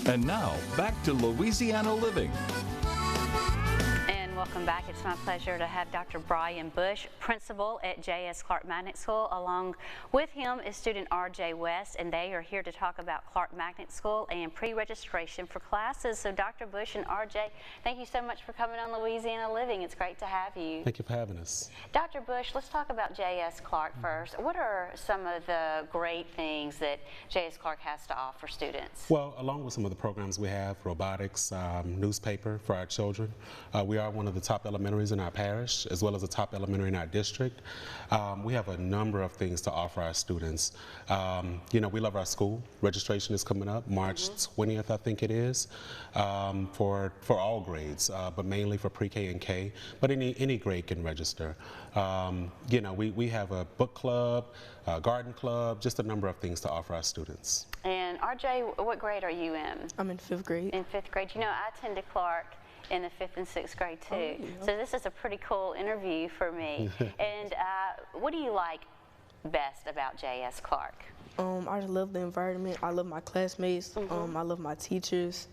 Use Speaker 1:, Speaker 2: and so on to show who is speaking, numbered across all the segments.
Speaker 1: And now, back to Louisiana Living.
Speaker 2: And welcome back. It's my pleasure to have Dr. Brian Bush, principal at J.S. Clark Magnet School. Along with him is student R.J. West, and they are here to talk about Clark Magnet School and pre-registration for classes. So Dr. Bush and R.J., thank you so much for coming on Louisiana Living. It's great to have you.
Speaker 3: Thank you for having us.
Speaker 2: Dr. Bush, let's talk about J.S. Clark first. What are some of the great things that J.S. Clark has to offer students?
Speaker 3: Well, along with some of the programs we have, robotics, newspaper for our children, we are one of the top elementaries in our parish, as well as a top elementary in our district. We have a number of things to offer our students. You know, we love our school. Registration is coming up March 20th, I think it is, for all grades, but mainly for pre-K and K, but any grade can register. You know, we have a book club, a garden club, just a number of things to offer our students.
Speaker 2: And RJ, what grade are you in?
Speaker 4: I'm in 5th grade.
Speaker 2: In 5th grade. You know, I attended Clark in the 5th and 6th grade too.
Speaker 4: Oh, yeah.
Speaker 2: So this is a pretty cool interview for me. And what do you like best about J.S. Clark?
Speaker 4: I just love the environment. I love my classmates. I love my teachers.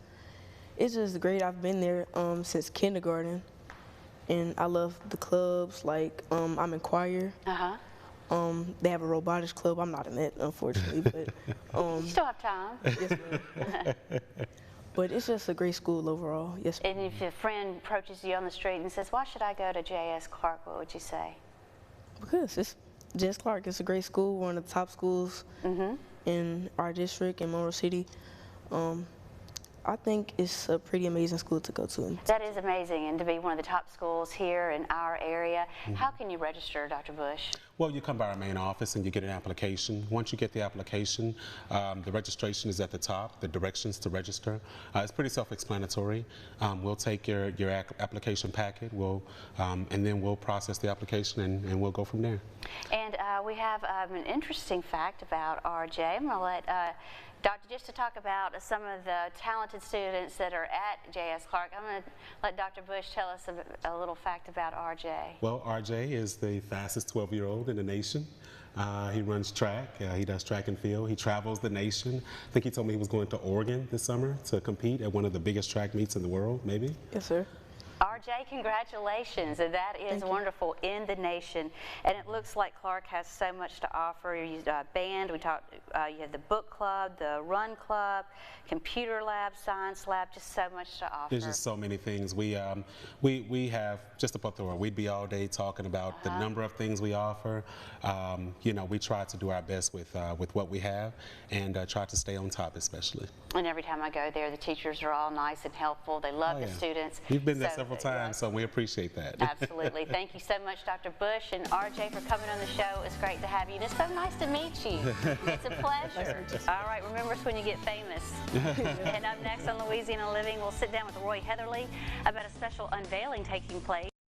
Speaker 4: It's just great. I've been there since kindergarten, and I love the clubs. Like I'm in choir. They have a robotics club. I'm not in it, unfortunately, but
Speaker 2: you still have time.
Speaker 4: Yes, ma'am. But it's just a great school overall. Yes.
Speaker 2: And if a friend approaches you on the street and says, "Why should I go to J.S. Clark?" What would you say?
Speaker 4: Because it's J.S. Clark. It's a great school. One of the top schools in our district in Monroe City. I think it's a pretty amazing school to go to.
Speaker 2: That is amazing, and to be one of the top schools here in our area. How can you register, Dr. Bush?
Speaker 3: Well, you come by our main office and you get an application. Once you get the application, the registration is at the top, the directions to register. It's pretty self-explanatory. We'll take your application packet, and then we'll process the application and we'll go from there. And
Speaker 2: we have an interesting fact about RJ. I'm going to let Doctor, just to talk about some of the talented students that are at J.S. Clark, I'm going to let Dr. Bush tell us a little fact about RJ.
Speaker 3: Well, RJ is the fastest 12-year-old in the nation. He runs track. He does track and field. He travels the nation. I think he told me he was going to Oregon this summer to compete at one of the biggest track meets in the world, maybe?
Speaker 4: Yes, sir.
Speaker 2: RJ, congratulations. That is wonderful, in the nation. And it looks like Clark has so much to offer. You band, we talked, you have the book club, the run club, computer lab, science lab, just so much to offer.
Speaker 3: There's just so many things. We have just a plethora. We'd be all day talking about the number of things we offer. You know, we try to do our best with what we have and try to stay on top, especially.
Speaker 2: And every time I go there, the teachers are all nice and helpful. They love the students.
Speaker 3: You've been there several times, so we appreciate that.
Speaker 2: Absolutely. Thank you so much, Dr. Bush and RJ, for coming on the show. It's great to have you. And it's so nice to meet you. It's a pleasure. All right, remember us when you get famous. And up next on Louisiana Living, we'll sit down with Roy Heatherly about a special unveiling taking place